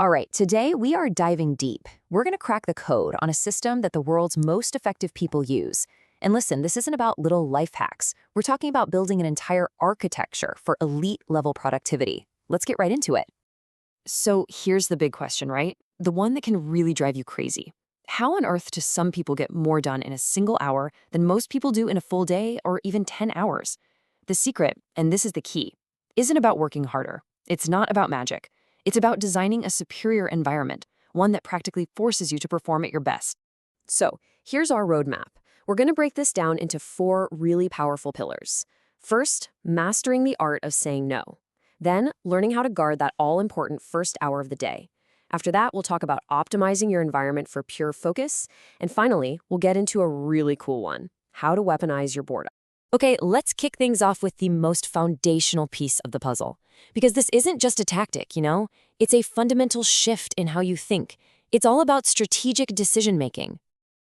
All right, today we are diving deep. We're going to crack the code on a system that the world's most effective people use. And listen, this isn't about little life hacks. We're talking about building an entire architecture for elite level productivity. Let's get right into it. So here's the big question, right? The one that can really drive you crazy. How on earth do some people get more done in a single hour than most people do in a full day or even 10 hours? The secret, and this is the key, isn't about working harder. It's not about magic. It's about designing a superior environment, one that practically forces you to perform at your best. So here's our roadmap. We're going to break this down into 4 really powerful pillars. First, mastering the art of saying no. Then, learning how to guard that all-important first hour of the day. After that, we'll talk about optimizing your environment for pure focus. And finally, we'll get into a really cool one, how to weaponize your boredom. Okay, let's kick things off with the most foundational piece of the puzzle. Because this isn't just a tactic, It's a fundamental shift in how you think. It's all about strategic decision-making.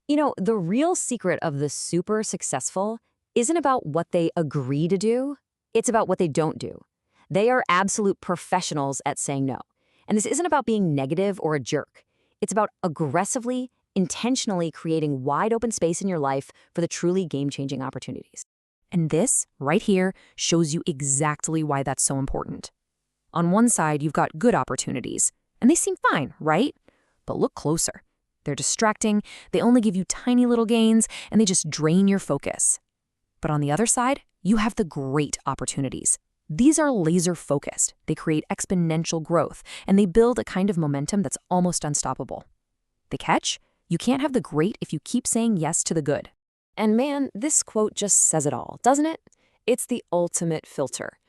The real secret of the super successful isn't about what they agree to do. It's about what they don't do. They are absolute professionals at saying no. And this isn't about being negative or a jerk. It's about aggressively, intentionally creating wide open space in your life for the truly game-changing opportunities. And this, right here, shows you exactly why that's so important. On one side, you've got good opportunities, and they seem fine, right? But look closer. They're distracting, they only give you tiny little gains, and they just drain your focus. But on the other side, you have the great opportunities. These are laser-focused, they create exponential growth, and they build a kind of momentum that's almost unstoppable. The catch? You can't have the great if you keep saying yes to the good. And man, this quote just says it all, doesn't it? It's the ultimate filter.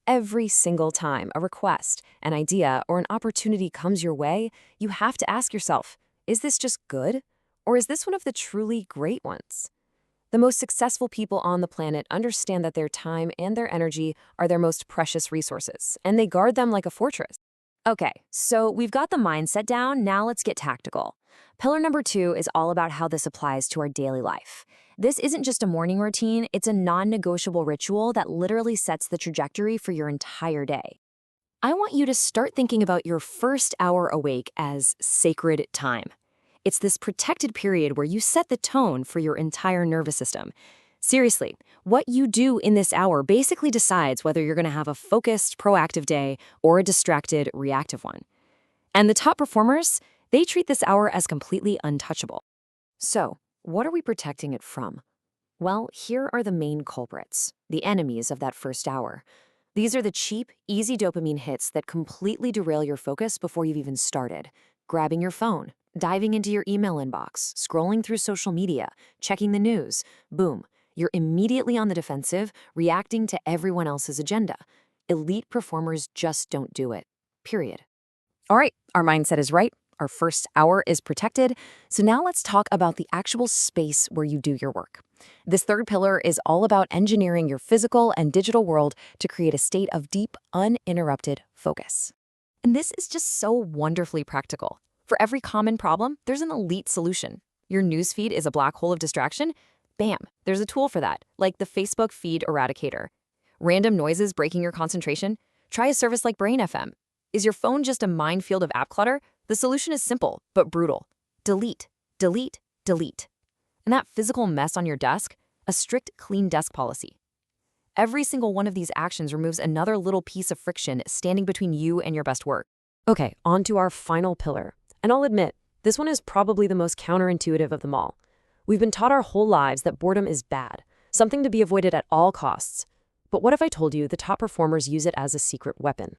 Every single time a request, an idea, or an opportunity comes your way, you have to ask yourself, is this just good? Or is this one of the truly great ones? The most successful people on the planet understand that their time and their energy are their most precious resources, and they guard them like a fortress. Okay, so we've got the mindset down, now let's get tactical. Pillar number 2 is all about how this applies to our daily life. This isn't just a morning routine, it's a non-negotiable ritual that literally sets the trajectory for your entire day. I want you to start thinking about your first hour awake as sacred time. It's this protected period where you set the tone for your entire nervous system. Seriously, what you do in this hour basically decides whether you're going to have a focused, proactive day or a distracted, reactive one. And the top performers, they treat this hour as completely untouchable. So, what are we protecting it from? Well, here are the main culprits, the enemies of that first hour. These are the cheap, easy dopamine hits that completely derail your focus before you've even started. Grabbing your phone, diving into your email inbox, scrolling through social media, checking the news. Boom, you're immediately on the defensive, reacting to everyone else's agenda. Elite performers just don't do it. Period. All right, our mindset is right. Our first hour is protected. So now let's talk about the actual space where you do your work. This third pillar is all about engineering your physical and digital world to create a state of deep, uninterrupted focus. And this is just so wonderfully practical. For every common problem, there's an elite solution. Your newsfeed is a black hole of distraction? Bam, there's a tool for that, like the Facebook Feed Eradicator. Random noises breaking your concentration? Try a service like Brain FM. Is your phone just a minefield of app clutter? The solution is simple, but brutal. Delete, delete, delete. And that physical mess on your desk? A strict clean desk policy. Every single one of these actions removes another little piece of friction standing between you and your best work. Okay, on to our final pillar. And I'll admit, this one is probably the most counterintuitive of them all. We've been taught our whole lives that boredom is bad, something to be avoided at all costs. But what if I told you the top performers use it as a secret weapon?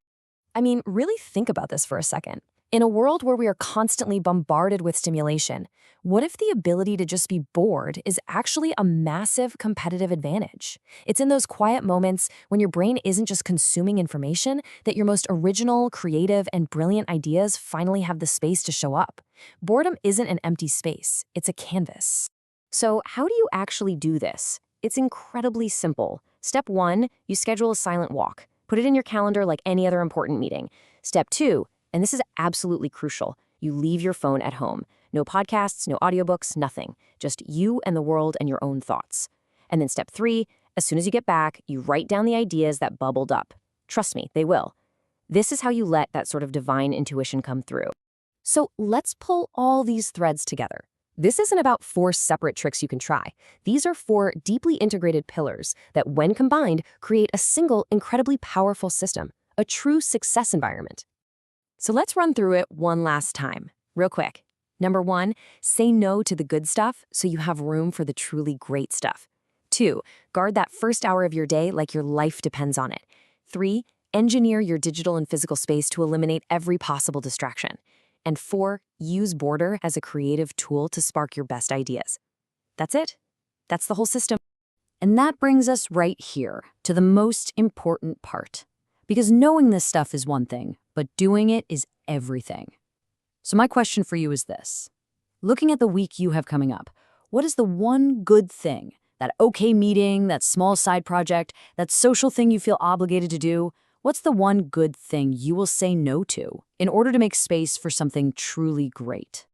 I mean, really think about this for a second. In a world where we are constantly bombarded with stimulation, what if the ability to just be bored is actually a massive competitive advantage? It's in those quiet moments when your brain isn't just consuming information that your most original, creative, and brilliant ideas finally have the space to show up. Boredom isn't an empty space, it's a canvas. So how do you actually do this? It's incredibly simple. Step 1, you schedule a silent walk. Put it in your calendar like any other important meeting. Step 2, and this is absolutely crucial, you leave your phone at home. No podcasts, no audiobooks, nothing. Just you and the world and your own thoughts. And then step 3, as soon as you get back, you write down the ideas that bubbled up. Trust me, they will. This is how you let that sort of divine intuition come through. So let's pull all these threads together. This isn't about 4 separate tricks you can try. These are 4 deeply integrated pillars that, when combined, create a single, incredibly powerful system, a true success environment. So let's run through it one last time, real quick. Number 1, say no to the good stuff so you have room for the truly great stuff. 2, guard that first hour of your day like your life depends on it. 3, engineer your digital and physical space to eliminate every possible distraction. And 4, use border as a creative tool to spark your best ideas. That's it. That's the whole system. And that brings us right here to the most important part. Because knowing this stuff is one thing, but doing it is everything. So my question for you is this. Looking at the week you have coming up, what is the one good thing, that okay meeting, that small side project, that social thing you feel obligated to do? What's the one good thing you will say no to in order to make space for something truly great?